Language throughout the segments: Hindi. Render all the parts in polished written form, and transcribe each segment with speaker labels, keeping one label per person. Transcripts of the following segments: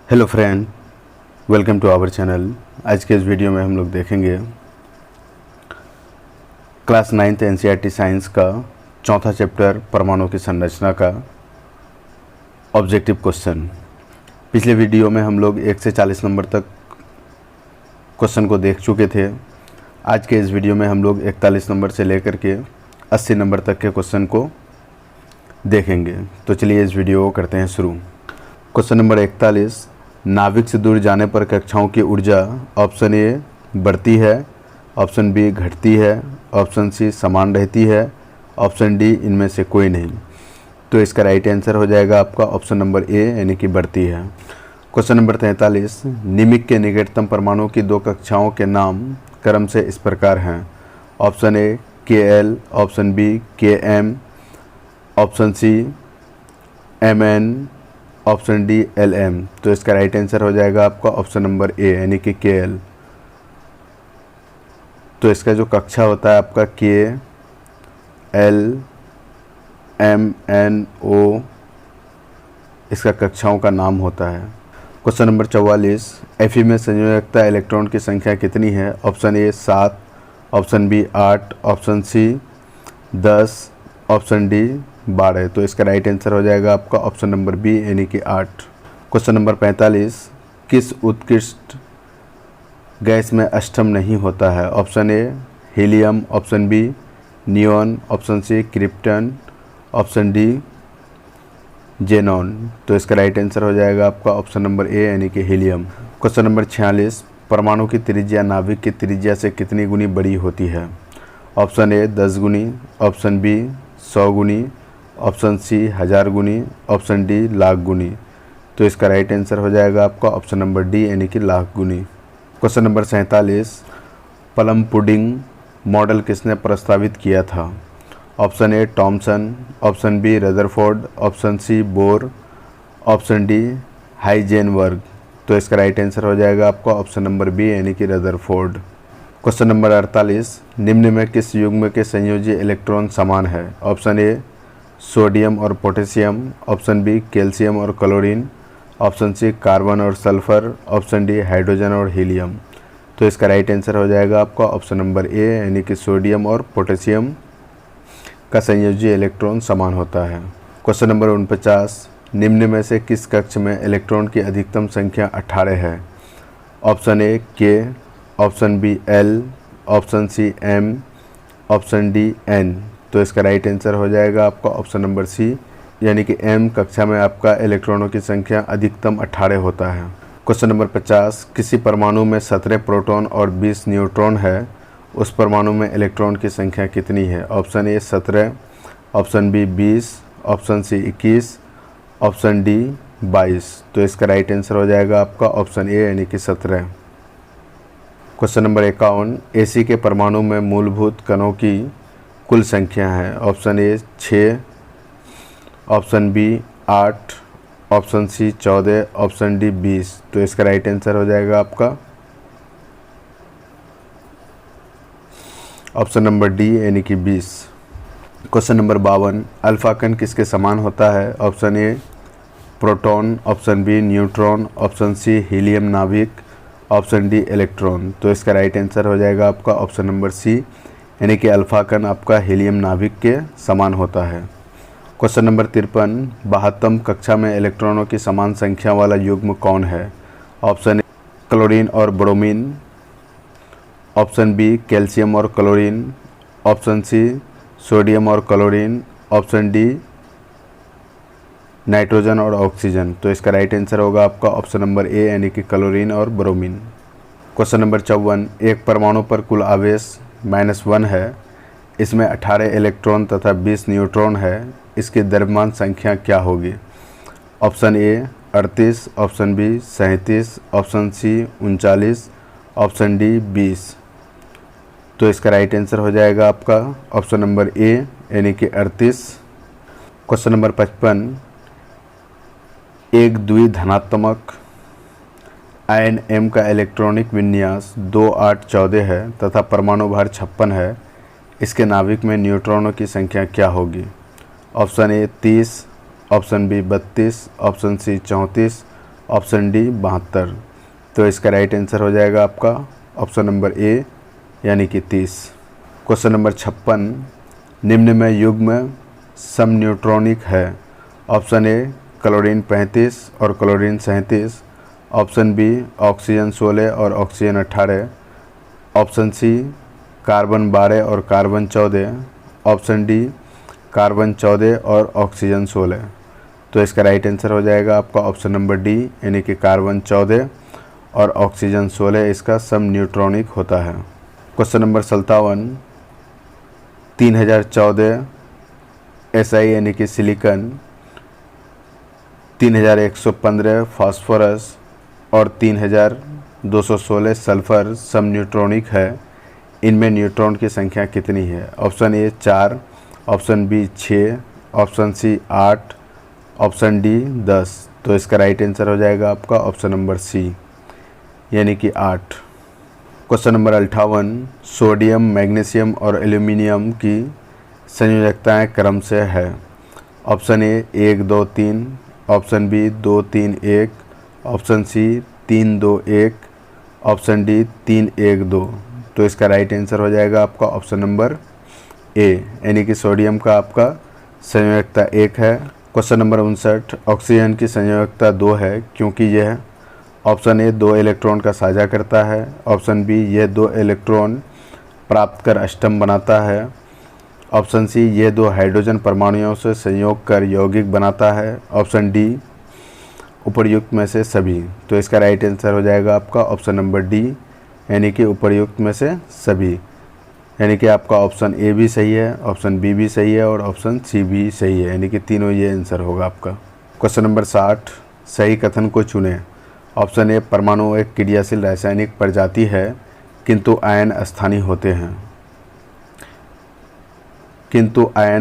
Speaker 1: Hello friend, welcome to our channel. आज के इस वीडियो में हम लोग देखेंगे क्लास 9th एनसीईआरटी साइंस का चौथा चैप्टर परमाणु की संरचना का ऑब्जेक्टिव क्वेश्चन। पिछले वीडियो में हम लोग 1 से 40 नंबर तक क्वेश्चन को देख चुके थे। आज के इस वीडियो में हम लोग 41 नंबर से लेकर के 80 नंबर तक के क्वेश्चन को देखेंगे। तो चलिए इस वीडियो को करते हैं शुरू। क्वेश्चन नंबर 41, नाभिक से दूर जाने पर कक्षाओं की ऊर्जा ऑप्शन ए बढ़ती है, ऑप्शन बी घटती है, ऑप्शन सी समान रहती है, ऑप्शन डी इनमें से कोई नहीं। तो इसका राइट आंसर हो जाएगा आपका ऑप्शन नंबर ए यानी कि बढ़ती है। क्वेश्चन नंबर 43, निमिक के निकटतम परमाणु की दो कक्षाओं के नाम क्रम से इस प्रकार हैं। Option A KL, option B KM, option C MN, option D LM। तो इसका राइट आंसर हो जाएगा आपका ऑप्शन नंबर ए यानी कि KL। तो इसका जो कक्षा होता है आपका KL MNO, इसका कक्षाओं का नाम होता है। क्वेश्चन नंबर 44, Fe में संयोजकता इलेक्ट्रॉन की संख्या कितनी है। Option A 7, option B 8, option C 10, option D 12। तो इसका राइट आंसर हो जाएगा आपका ऑप्शन नंबर बी यानी कि 8। क्वेश्चन नंबर 45, किस उत्कृष्ट गैस में अष्टम नहीं होता है। Option A helium, option B neon, option C krypton, option D xenon. तो इसका राइट आंसर हो जाएगा आपका ऑप्शन नंबर ए यानी कि हीलियम। क्वेश्चन नंबर 46, परमाणु की त्रिज्या नाभिक की त्रिज्या से कितनी गुनी बड़ी होती है। ऑप्शन ए 10 गुनी, ऑप्शन बी 100 गुनी, ऑप्शन सी 1000 गुनी, ऑप्शन डी लाख गुनी। तो इसका राइट आंसर हो जाएगा आपका ऑप्शन नंबर डी यानी कि लाख गुनी। Question number 47, plum pudding model किसने प्रस्तावित किया था। Option A Thomson, option B Rutherford, option C Bohr, option D Heisenberg. तो इसका राइट आंसर हो जाएगा आपका ऑप्शन नंबर बी यानी कि रदरफोर्ड। क्वेश्चन नंबर 48, निम्न में किस युग्म के संयोजी इलेक्ट्रॉन समान है। ऑप्शन ए सोडियम और पोटेशियम, ऑप्शन बी कैल्शियम और क्लोरीन, ऑप्शन सी कार्बन और सल्फर, ऑप्शन डी हाइड्रोजन और हीलियम। तो इसका राइट आंसर हो जाएगा आपका ऑप्शन नंबर ए यानी कि सोडियम और पोटेशियम का संयोजी इलेक्ट्रॉन समान होता है। क्वेश्चन नंबर 49, निम्न में से किस कक्ष में इलेक्ट्रॉन की अधिकतम संख्या 18 है। Option A K, option B L, option C M, option D N। तो इसका राइट आंसर हो जाएगा आपका ऑप्शन नंबर सी यानी कि M कक्षा में आपका इलेक्ट्रॉनों की संख्या अधिकतम 18 होता है। क्वेश्चन नंबर 50, किसी परमाणु में 17 प्रोटॉन और 20 न्यूट्रॉन है, उस परमाणु में इलेक्ट्रॉन की संख्या कितनी है। Option A 17, option B 20, option C 21, option D 22। तो इसका राइट आंसर हो जाएगा आपका ऑप्शन ए यानी कि 17। क्वेश्चन नंबर 51, Ac के परमाणु में मूलभूत कणों की कुल संख्या है। Option A 6, option B 8, option C 14, option D 20। तो इसका राइट आंसर हो जाएगा आपका ऑप्शन नंबर डी यानी कि 20। क्वेश्चन नंबर 52, अल्फा कण किसके समान होता है। Option A proton, option B neutron, option C helium नाभिक, ऑप्शन डी इलेक्ट्रॉन। तो इसका राइट आंसर हो जाएगा आपका ऑप्शन नंबर सी यानी कि अल्फा कण आपका हीलियम नाभिक के समान होता है। क्वेश्चन नंबर 53, 72 कक्षा में इलेक्ट्रॉनों की समान संख्या वाला युग्म कौन है। ऑप्शन ए क्लोरीन और ब्रोमीन, ऑप्शन बी कैल्शियम और क्लोरीन, ऑप्शन सी सोडियम और क्लोरीन, ऑप्शन डी नाइट्रोजन और ऑक्सीजन। तो इसका राइट आंसर होगा आपका ऑप्शन नंबर ए यानी कि क्लोरीन और ब्रोमीन। क्वेश्चन नंबर 54, एक परमाणु पर कुल आवेश -1 है, इसमें 18 इलेक्ट्रॉन तथा 20 न्यूट्रॉन है, इसकी द्रव्यमान संख्या क्या होगी। Option A 38, option B 37, option C 39, option D 20। तो इसका राइट आंसर हो जाएगा आपका ऑप्शन नंबर ए यानी कि 38। क्वेश्चन नंबर 55, एक द्विधनात्मक आयन M का इलेक्ट्रॉनिक विन्यास 2 8 14 है तथा परमाणु भार 56 है, इसके नाभिक में न्यूट्रॉनों की संख्या क्या होगी। Option A 30, option B 32, option C 34, option D 72। तो इसका राइट आंसर हो जाएगा आपका ऑप्शन नंबर ए यानी कि 30। क्वेश्चन नंबर 56, निम्न में युग्म समन्यूट्रॉनिक है। ऑप्शन ए क्लोरीन 35 और क्लोरीन 37, ऑप्शन बी ऑक्सीजन 16 और ऑक्सीजन 18, ऑप्शन सी कार्बन 12 और कार्बन 14, ऑप्शन डी कार्बन 14 और ऑक्सीजन 16। तो इसका राइट आंसर हो जाएगा आपका ऑप्शन नंबर डी यानी कि कार्बन 14 और ऑक्सीजन 16 इसका समन्यूट्रॉनिक होता है। क्वेश्चन नंबर 57, 3014 SI यानी कि सिलिकॉन, 3115 फास्फोरस और 3216 सल्फर समन्यूट्रॉनिक है। इनमें न्यूट्रॉन की संख्या कितनी है? Option A 4, option B 6, option C 8, option D 10। तो इसका राइट आंसर हो जाएगा आपका ऑप्शन नंबर सी यानी कि 8। क्वेश्चन नंबर 58, सोडियम, मैग्नीशियम और एल्यूमिनियम की संयोजकताएं क्रम से है। Option A 1 2 3, option B 2 3 1, option C 3 2 1, option D 3 1 2। तो इसका राइट आंसर हो जाएगा आपका ऑप्शन नंबर ए यानी कि सोडियम का आपका संयोजकता 1 है। क्वेश्चन नंबर 59, ऑक्सीजन की संयोजकता 2 है क्योंकि यह ऑप्शन ए 2 इलेक्ट्रॉन का साझा करता है, ऑप्शन बी यह 2 इलेक्ट्रॉन प्राप्त कर अष्टम बनाता है, ऑप्शन सी यह 2 हाइड्रोजन परमाणुओं से संयोग कर यौगिक बनाता है, ऑप्शन डी उपर्युक्त में से सभी। तो इसका राइट आंसर हो जाएगा आपका ऑप्शन नंबर डी यानी कि उपर्युक्त में से सभी, यानी कि आपका ऑप्शन ए भी सही है, ऑप्शन बी भी सही है और ऑप्शन सी भी सही है, यानी कि तीनों ये आंसर होगा आपका। क्वेश्चन नंबर 60, सही कथन को चुनें। ऑप्शन ए परमाणु एक क्रियाशील रासायनिक प्रजाति है किंतु आयन अस्थायी होते हैं,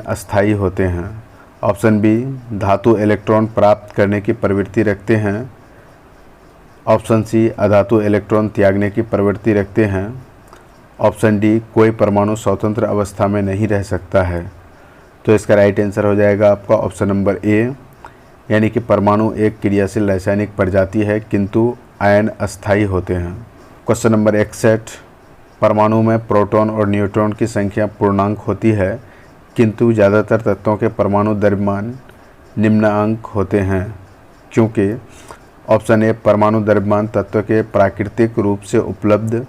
Speaker 1: अस्थायी होते हैं। ऑप्शन बी धातु इलेक्ट्रॉन प्राप्त करने की प्रवृत्ति रखते हैं, ऑप्शन सी अधातु इलेक्ट्रॉन त्यागने की प्रवृत्ति रखते हैं, ऑप्शन डी कोई परमाणु स्वतंत्र अवस्था में नहीं रह सकता है। तो इसका राइट आंसर हो जाएगा आपका ऑप्शन नंबर ए यानी कि परमाणु एक क्रियाशील रासायनिक प्रजाति है किंतु आयन अस्थायी होते हैं। क्वेश्चन नंबर 61, परमाणु में प्रोटॉन और न्यूट्रॉन की संख्या पूर्णांक होती है किंतु ज़्यादातर तत्वों के परमाणु द्रव्यमान निम्नांक होते हैं क्योंकि ऑप्शन ए परमाणु द्रव्यमान तत्व के प्राकृतिक रूप से उपलब्ध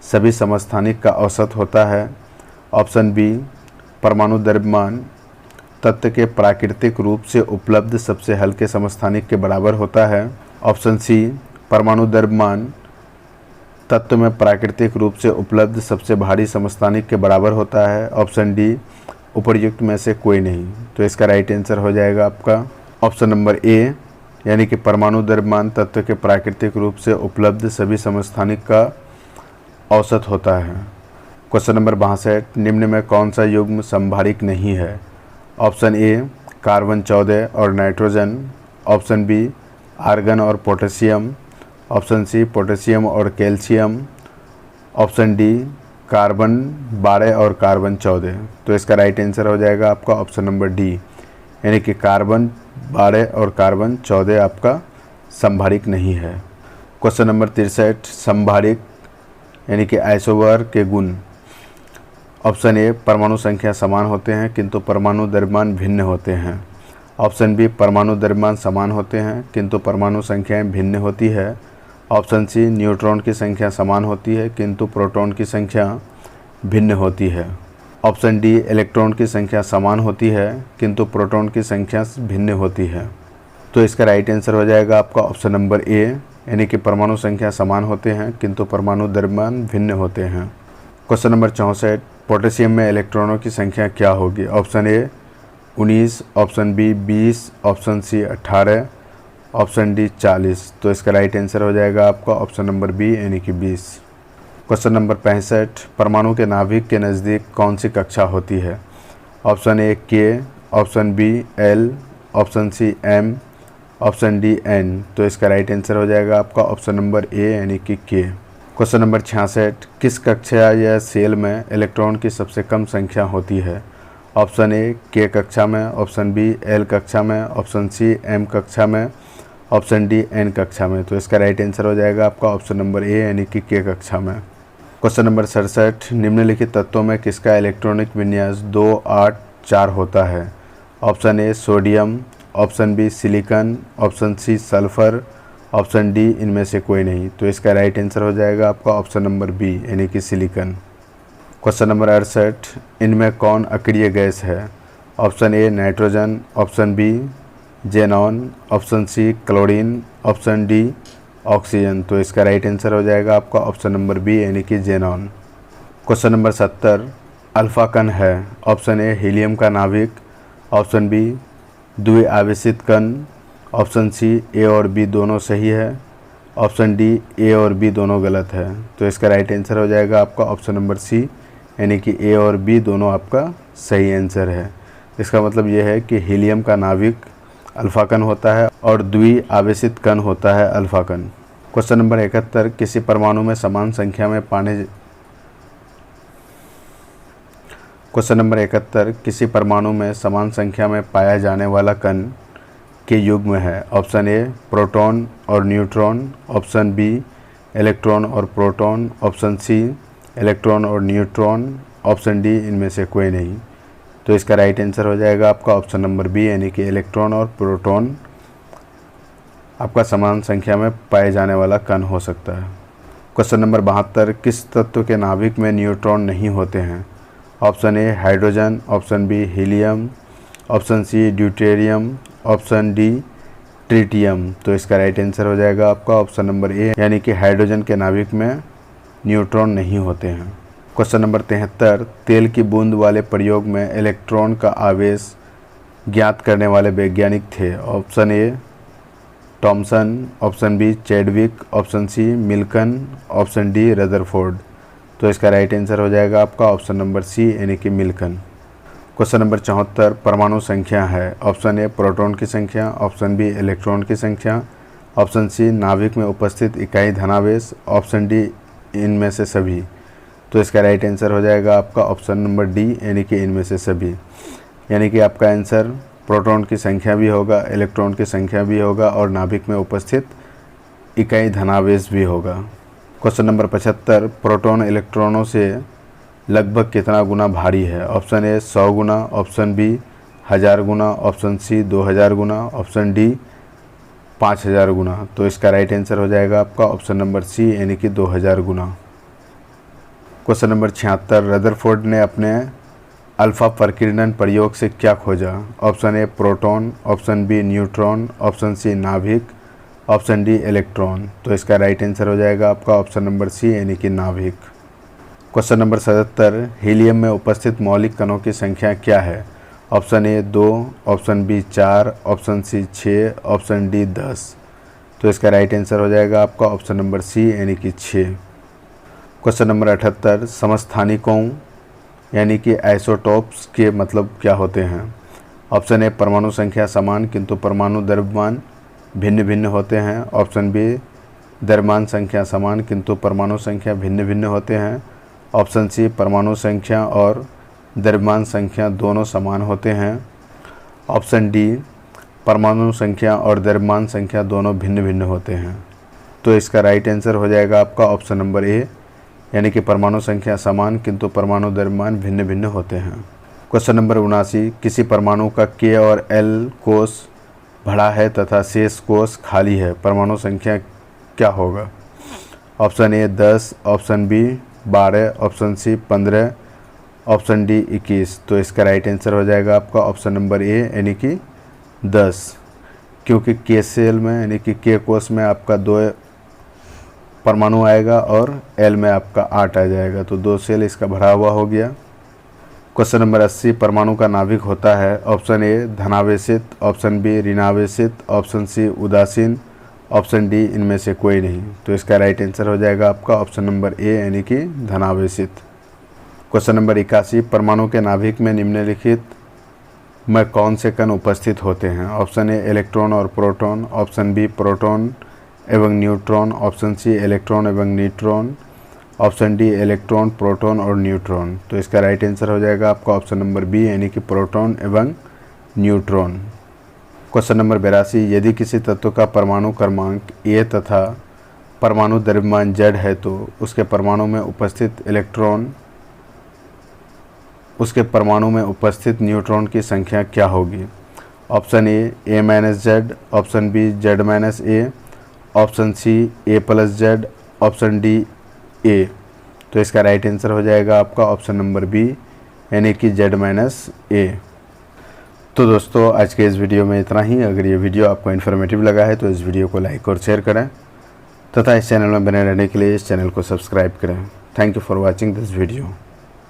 Speaker 1: सभी समस्थानिक का औसत होता है, ऑप्शन बी परमाणु द्रव्यमान तत्व के प्राकृतिक रूप से उपलब्ध सबसे हल्के समस्थानिक के बराबर होता है, ऑप्शन सी परमाणु द्रव्यमान तत्व में प्राकृतिक रूप से उपलब्ध सबसे भारी समस्थानिक के बराबर होता है, ऑप्शन डी उपर्युक्त में से कोई नहीं। तो इसका राइट आंसर हो जाएगा आपका ऑप्शन नंबर ए यानी कि परमाणु द्रव्यमान तत्व के प्राकृतिक रूप से उपलब्ध सभी समस्थानिक का औसत होता है। क्वेश्चन नंबर 62, निम्न में कौन सा युग्म समभारिक नहीं है? ऑप्शन ए कार्बन 14 और नाइट्रोजन, ऑप्शन बी आर्गन और पोटेशियम, ऑप्शन सी पोटेशियम और कैल्शियम, ऑप्शन डी कार्बन 12 और कार्बन 14। तो इसका राइट आंसर हो जाएगा आपका ऑप्शन नंबर डी यानी कि कार्बन 12 और कार्बन 14 आपका समभारिक नहीं है। क्वेश्चन नंबर 63, समभारिक यानी कि आइसोबर के गुण। ऑप्शन ए परमाणु संख्या समान होते हैं किंतु परमाणु द्रव्यमान भिन्न होते हैं, ऑप्शन बी परमाणु द्रव्यमान समान होते हैं किंतु परमाणु संख्याएं भिन्न होती है, ऑप्शन सी न्यूट्रॉन की संख्या समान होती है किंतु प्रोटॉन की संख्या भिन्न होती है, ऑप्शन डी इलेक्ट्रॉन की संख्या समान होती है किंतु प्रोटॉन की संख्या भिन्न होती है। तो इसका राइट आंसर हो जाएगा आपका ऑप्शन नंबर ए यानी कि परमाणु संख्या समान होते हैं किंतु परमाणु द्रव्यमान भिन्न होते हैं। क्वेश्चन नंबर 64, पोटेशियम में इलेक्ट्रॉनों की संख्या क्या होगी? Option A 19, option B 20, option C 18, option D 40। तो इसका राइट आंसर हो जाएगा आपका ऑप्शन नंबर बी यानी कि 20। क्वेश्चन नंबर 65, परमाणु के नाभिक के नज़दीक कौन सी कक्षा होती है? Option A K, option B L, option C M, option D N. तो इसका राइट आंसर हो जाएगा आपका ऑप्शन नंबर ए यानी कि के। क्वेश्चन नंबर 66, किस कक्षा या सेल में इलेक्ट्रॉन की सबसे कम संख्या होती है? ऑप्शन ए के कक्षा में, ऑप्शन बी एल कक्षा में, ऑप्शन सी एम कक्षा में, ऑप्शन डी एन कक्षा में। तो इसका राइट आंसर हो जाएगा आपका ऑप्शन नंबर ए यानी कि के कक्षा में। क्वेश्चन नंबर 67, निम्नलिखित तत्वों में किसका इलेक्ट्रॉनिक विन्यास 2 8 4 होता है? Option A sodium, option B silicon, option C sulphur, option D इनमें से कोई नहीं। तो इसका राइट आंसर हो जाएगा आपका ऑप्शन नंबर बी यानी कि सिलिकॉन। क्वेश्चन नंबर 68, इनमें कौन अक्रिय गैस है? Option A nitrogen, option B xenon, option C chlorine, option D oxygen. तो इसका राइट आंसर हो जाएगा आपका ऑप्शन नंबर बी यानी कि जेनॉन। क्वेश्चन नंबर 70, अल्फा कण है? ऑप्शन ए हीलियम का नाभिक, ऑप्शन बी द्विआवेशित कण, ऑप्शन सी ए और बी दोनों सही है, ऑप्शन डी ए और बी दोनों गलत है। तो इसका राइट आंसर हो जाएगा आपका ऑप्शन नंबर सी यानी कि ए और बी दोनों आपका सही आंसर है। इसका मतलब यह है कि हीलियम का नाभिक अल्फा कण होता है और द्विआवेशित कण होता है अल्फा कण। क्वेश्चन नंबर 71, किसी परमाणु में समान संख्या में किसी परमाणु में समान संख्या में पाया जाने वाला कण के युग्म है? ऑप्शन ए प्रोटॉन और न्यूट्रॉन, ऑप्शन बी इलेक्ट्रॉन और प्रोटॉन, ऑप्शन सी इलेक्ट्रॉन और न्यूट्रॉन, ऑप्शन डी इनमें से कोई नहीं। तो इसका राइट आंसर हो जाएगा आपका ऑप्शन नंबर बी यानी कि इलेक्ट्रॉन और प्रोटॉन आपका समान संख्या में पाए जाने वाला कण हो सकता है। क्वेश्चन नंबर 72, किस तत्व के नाभिक में न्यूट्रॉन नहीं होते हैं? Option A hydrogen, option B helium, option C deuterium, option D tritium. तो इसका राइट आंसर हो जाएगा आपका ऑप्शन नंबर ए यानी कि हाइड्रोजन के नाभिक में न्यूट्रॉन नहीं होते हैं। क्वेश्चन नंबर 73, तेल की बूंद वाले प्रयोग में इलेक्ट्रॉन का आवेश ज्ञात करने वाले वैज्ञानिक थे? Option A Thomson, option B Chadwick, option C Millikan, option D Rutherford. तो इसका राइट आंसर हो जाएगा आपका ऑप्शन नंबर सी यानी कि मिल्कन। क्वेश्चन नंबर 74, परमाणु संख्या है? ऑप्शन ए प्रोटॉन की संख्या, ऑप्शन बी इलेक्ट्रॉन की संख्या, ऑप्शन सी नाभिक में उपस्थित इकाई धनावेश, ऑप्शन डी इनमें से सभी। तो इसका राइट आंसर हो जाएगा आपका ऑप्शन नंबर डी यानी कि इनमें से सभी। यानी कि आपका आंसर प्रोटॉन की संख्या भी होगा, इलेक्ट्रॉन की संख्या भी होगा और नाभिक में उपस्थित इकाई धनावेश भी होगा। क्वेश्चन नंबर 75, प्रोटॉन इलेक्ट्रॉनों से लगभग कितना गुना भारी है? ऑप्शन ए 100 गुना, ऑप्शन बी 1000 गुना, ऑप्शन सी 2000 गुना, ऑप्शन डी 5000 गुना। तो इसका राइट आंसर हो जाएगा आपका ऑप्शन नंबर सी यानी कि 2000 गुना। क्वेश्चन नंबर 76, रदरफोर्ड ने अपने अल्फा प्रकीर्णन प्रयोग से क्या खोजा? Option A proton, option B neutron, option C नाभिक, ऑप्शन डी इलेक्ट्रॉन। तो इसका राइट आंसर हो जाएगा आपका ऑप्शन नंबर सी यानी कि नाभिक। क्वेश्चन नंबर 77, हीलियम में उपस्थित मौलिक कणों की संख्या क्या है? Option A 2, option B 4, option C 6, option D 10। तो इसका राइट आंसर हो जाएगा आपका ऑप्शन नंबर सी यानी कि 6। क्वेश्चन नंबर 78, समस्थानिकों यानी कि आइसोटोप्स के मतलब क्या होते हैं? ऑप्शन ए परमाणु संख्या समान किंतु परमाणु द्रव्यमान भिन्न भिन्न होते हैं, ऑप्शन बी द्रव्यमान संख्या समान किंतु परमाणु संख्या भिन्न भिन्न होते हैं, ऑप्शन सी परमाणु संख्या और द्रव्यमान संख्या दोनों समान होते हैं, ऑप्शन डी परमाणु संख्या और द्रव्यमान संख्या दोनों भिन्न भिन्न होते हैं। तो इसका राइट आंसर हो जाएगा आपका ऑप्शन नंबर ए यानी कि परमाणु संख्या समान किंतु परमाणु द्रव्यमान भिन्न भिन्न होते हैं। क्वेश्चन नंबर 79, किसी परमाणु का के और एल कोष भरा है तथा शेष कोष खाली है, परमाणु संख्या क्या होगा? Option A 10, option B 12, option C 15, option D 21। तो इसका राइट आंसर हो जाएगा आपका ऑप्शन नंबर ए यानी कि 10, क्योंकि के सेल में यानी कि के कोष में आपका 2 परमाणु आएगा और एल में आपका 8 आ जाएगा, तो 2 सेल इसका भरा हुआ हो गया। क्वेश्चन नंबर 80, परमाणु का नाभिक होता है? ऑप्शन ए धनावेशित, ऑप्शन बी ऋणावेशित, ऑप्शन सी उदासीन, ऑप्शन डी इनमें से कोई नहीं। तो इसका राइट आंसर हो जाएगा आपका ऑप्शन नंबर ए यानी कि धनावेशित। क्वेश्चन नंबर 81, परमाणु के नाभिक में निम्नलिखित में कौन से कण उपस्थित होते हैं? ऑप्शन ए इलेक्ट्रॉन और प्रोटॉन, ऑप्शन बी प्रोटॉन एवं न्यूट्रॉन, ऑप्शन सी इलेक्ट्रॉन एवं neutron, option D electron proton और न्यूट्रॉन। तो इसका राइट आंसर हो जाएगा आपका ऑप्शन नंबर बी यानी कि प्रोटॉन एवं न्यूट्रॉन। क्वेश्चन नंबर 82, यदि किसी तत्व का परमाणु क्रमांक A तथा परमाणु द्रव्यमान Z है तो उसके परमाणु में उपस्थित न्यूट्रॉन की संख्या क्या होगी? Option A minus Z, option B Z minus A, option C A plus Z, option D A। तो इसका राइट आंसर हो जाएगा आपका ऑप्शन नंबर B यानी कि Z माइनस A। तो दोस्तों आज के इस वीडियो में इतना ही। अगर ये वीडियो आपको इन्फॉर्मेटिव लगा है तो इस वीडियो को लाइक और शेयर करें तथा इस चैनल में बने रहने के लिए इस चैनल को सब्सक्राइब करें। Thank you for watching this video.